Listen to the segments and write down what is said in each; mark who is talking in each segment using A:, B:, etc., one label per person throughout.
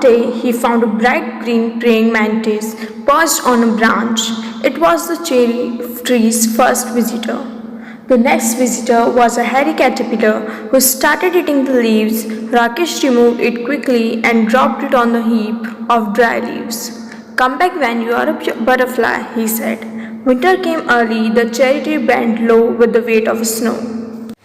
A: day he found a bright green praying mantis perched on a branch. It was the cherry tree's first visitor. The next visitor was a hairy caterpillar who started eating the leaves. Rakesh removed it quickly and dropped it on the heap of dry leaves. Come back when you are a butterfly, he said. Winter came early, the cherry tree bent low with the weight of snow.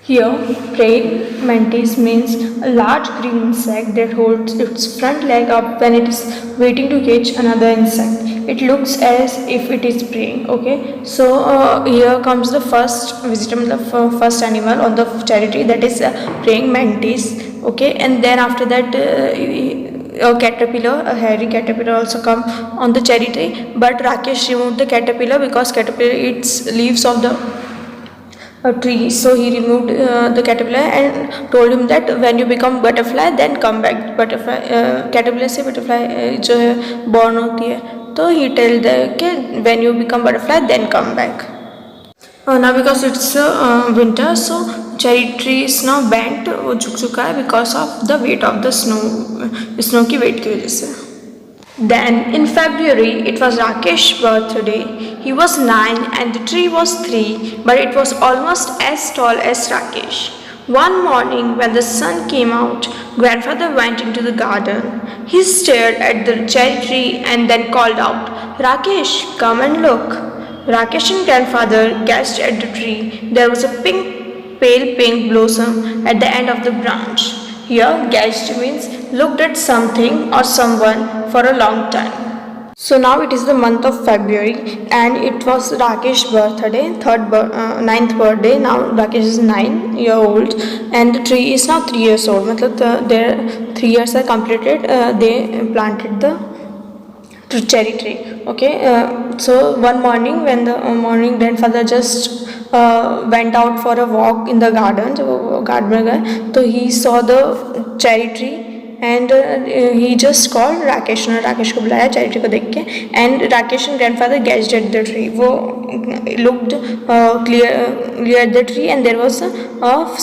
A: Here, praying mantis means a large green insect that holds its front leg up when it is waiting to catch another insect. It looks as if it is praying. Okay, so here comes the first visitor, the first animal on the cherry tree, that is praying mantis. Okay, and then after that a caterpillar, a hairy caterpillar also come on the cherry tree, but Rakesh removed the caterpillar because caterpillar eats leaves of the tree. So he removed the caterpillar and told him that when you become butterfly then come back. Butterfly caterpillar से butterfly जो है born होती है, तो he tell the कि when you become butterfly then come back. Now because it's winter, so cherry tree is now bent, वो झुक चुका है because of the weight of the snow की weight की वजह से. Then in February it was Rakesh's birthday. He was 9 and the tree was 3, but it was almost as tall as Rakesh. One morning when the sun came out, grandfather went into the garden. He stared at the cherry tree and then called out, "Rakesh, come and look." Rakesh and grandfather gazed at the tree. There was a pale pink blossom at the end of the branch. Here, gazed means looked at something or someone for a long time. So now it is the month of February and it was Rakesh's birthday, ninth birthday. Now Rakesh is 9-year-old and the tree is now 3 years old. मतलब their 3 years are completed. They planted the cherry tree. Okay, so one morning when the morning grandfather just went out for a walk in the garden, so garden में गए, तो he saw the cherry tree and he just called Rakesh. Rakesh को बुलाया cherry tree को देख के, and Rakesh and grandfather gazed at the tree. वो looked clear at the tree and there was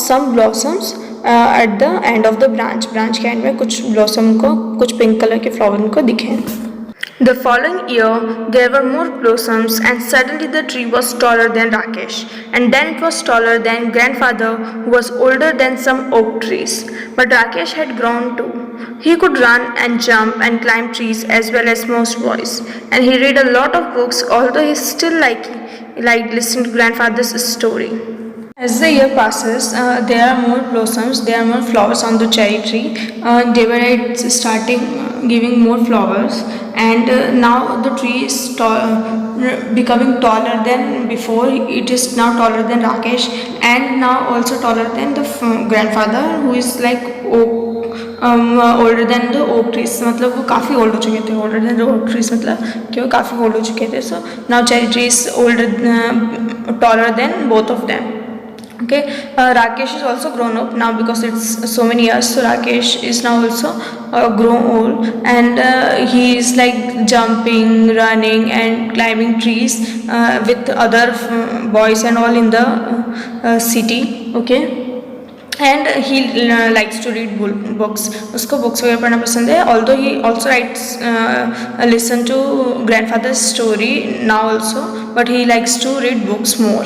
A: some blossoms at the end of the branch. Branch के end में कुछ blossom को, कुछ pink color के flower को दिखे. The following year, there were more blossoms and suddenly the tree was taller than Rakesh. And then it was taller than grandfather, who was older than some oak trees. But Rakesh had grown too. He could run and jump and climb trees as well as most boys. And he read a lot of books, although he still liked listening to grandfather's story. As the year passes, there are more blossoms, there are more flowers on the cherry tree. They were starting giving more flowers, and now the tree is becoming taller than before. It is now taller than Rakesh and now also taller than the grandfather, who is like older than the oak trees. मतलब वो काफ़ी old हो चुके थे. Older than the oak trees मतलब कि वो काफ़ी old हो चुके थे. So now cherry tree is taller than both of them. Okay, Rakesh is also grown up now because it's so many years. So Rakesh is now also grown old and he is like jumping, running and climbing trees with other boys and all in the city. Okay, and he likes to read books. उसको books वगैरह पढ़ना पसंद है. Although he also listen to grandfather's story now also, but he likes to read books more.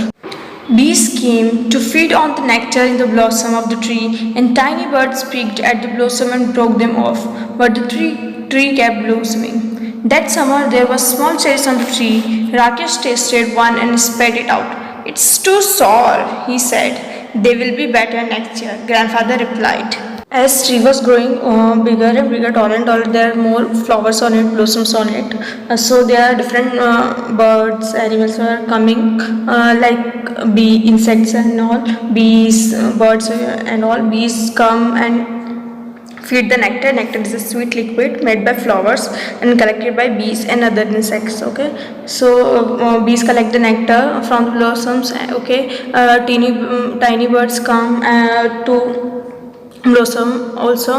A: Bees came to feed on the nectar in the blossom of the tree, and tiny birds picked at the blossom and broke them off, but the tree kept blossoming. That summer there were small cherries on the tree. Rakesh tasted one and spat it out. "It's too sour," he said. "They will be better next year," grandfather replied. As tree was growing bigger and bigger, taller and taller, there are more flowers on it, blossoms on it. So there are different birds, animals are coming, like insects and all, bees, birds and all. Bees come and feed the nectar. Nectar is a sweet liquid made by flowers and collected by bees and other insects. Okay, so bees collect the nectar from the blossoms. Okay, tiny birds come to blossom also.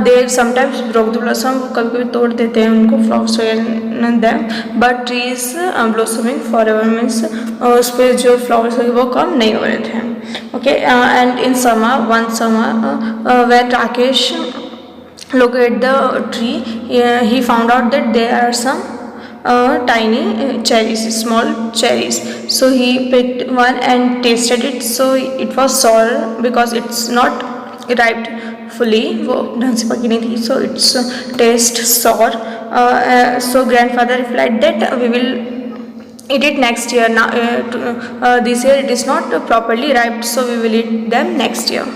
A: They sometimes broke the blossom, कभी कभी तोड़ देते हैं उनको, flowers and them, but trees blossoming forever means उस पर जो flowers है वो कम नहीं हो रहे थे. Okay, and in summer, one summer where Rakesh look at the tree, he found out that there are some tiny cherries, small cherries. So he picked one and tasted it. So it was sour because it's not ripe fully, वो ढंग से पकी नहीं थी, so it's taste sour. So grandfather replied that we will eat it next year. Now this year it is not properly ripe, so we will eat them next year.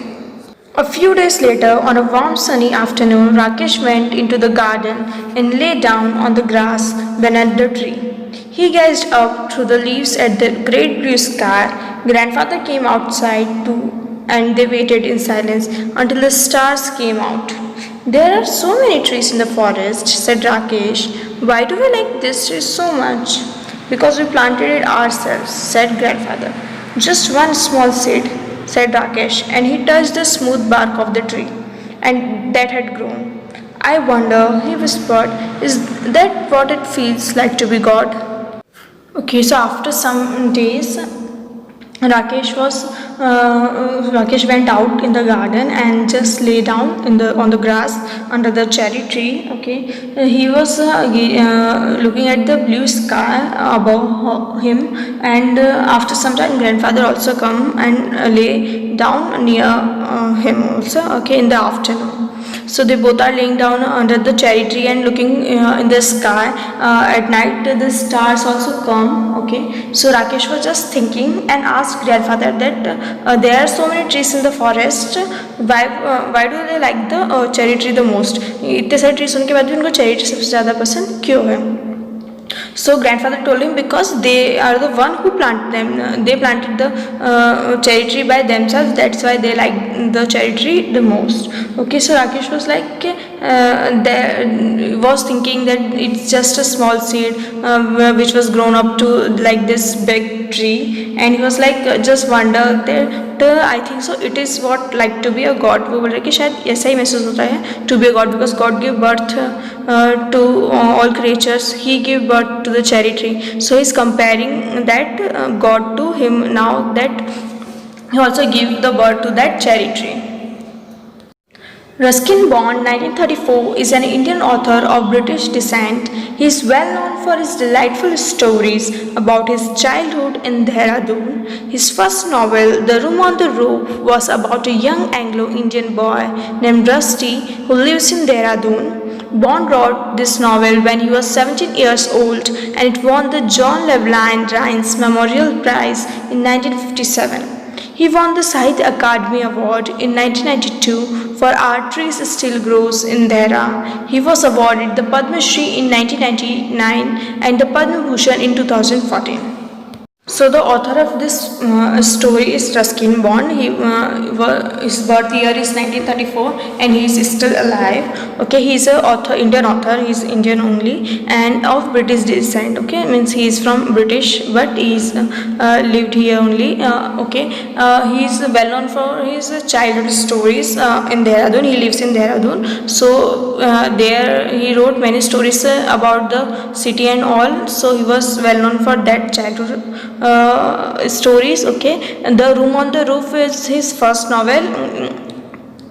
A: A few days later, on a warm sunny afternoon, Rakesh went into the garden and lay down on the grass beneath the tree. He gazed up through the leaves at the great blue sky. Grandfather came outside too, and they waited in silence until the stars came out. There are so many trees in the forest, said Rakesh. Why do we like this tree so much? Because we planted it ourselves, said grandfather. Just one small seed, said Rakesh, and he touched the smooth bark of the tree, and that had grown. I wonder, he whispered, is that what it feels like to be God? Okay, so after some days, Rakesh went out in the garden and just lay down on the grass under the cherry tree. Okay, he was looking at the blue sky above him, and after some time, grandfather also come and lay down near him also. Okay, in the afternoon. So they both are laying down under the cherry tree and looking in the sky. At night, the stars also come. Okay, so Rakesh was just thinking and asked grandfather that there are so many trees in the forest. Why do they like the cherry tree the most? इतने सारे tree सुन के बाद भी उनको cherry tree सबसे ज़्यादा पसंद क्यों है? So grandfather told him because they are the one who planted them. They planted the cherry tree by themselves. That's why they like the cherry tree the most. Okay, so Rakesh was like, was thinking that it's just a small seed which was grown up to like this big tree, and he was like just wonder that I think so it is what like to be a god. वो बोल रहे कि शायद ऐसा ही महसूस होता है to be a god because God gave birth to all creatures. He gave birth to the cherry tree. So he's comparing that God to him now that he also gave the birth to that cherry tree. Ruskin Bond, 1934, is an Indian author of British descent. He is well known for his delightful stories about his childhood in Dehradun. His first novel, The Room on the Roof, was about a young Anglo-Indian boy named Rusty who lives in Dehradun. Bond wrote this novel when he was 17 years old, and it won the John Llewellyn Rhines Memorial Prize in 1957. He won the Sahitya Akademi Award in 1992 for Our Trees Still Grows in Dehra. He was awarded the Padma Shri in 1999 and the Padma Bhushan in 2014. So the author of this story is Ruskin Bond. His birth year is 1934 and he is still alive. Okay, he is a author, Indian author. He is Indian only and of British descent. Okay, means he is from British but he is lived here only. Okay, he is well known for his childhood stories in Dehradun. He lives in Dehradun. So there he wrote many stories about the city and all. So he was well known for that childhood stories. Okay, and The Room on the Roof is his first novel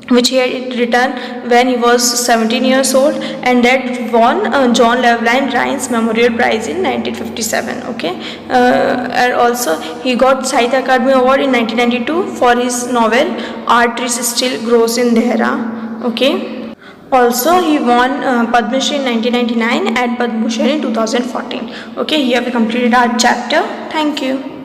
A: which he had written when he was 17 years old, and that won John Llewellyn Rhines Memorial Prize in 1957. Okay, and also he got Sahitya Akademi Award in 1992 for his novel Our Trees Still Grows in Dehra. Okay. Also, he won Padma Shri in 1999 and Padma Bhushan in 2014. Okay, here we completed our chapter. Thank you.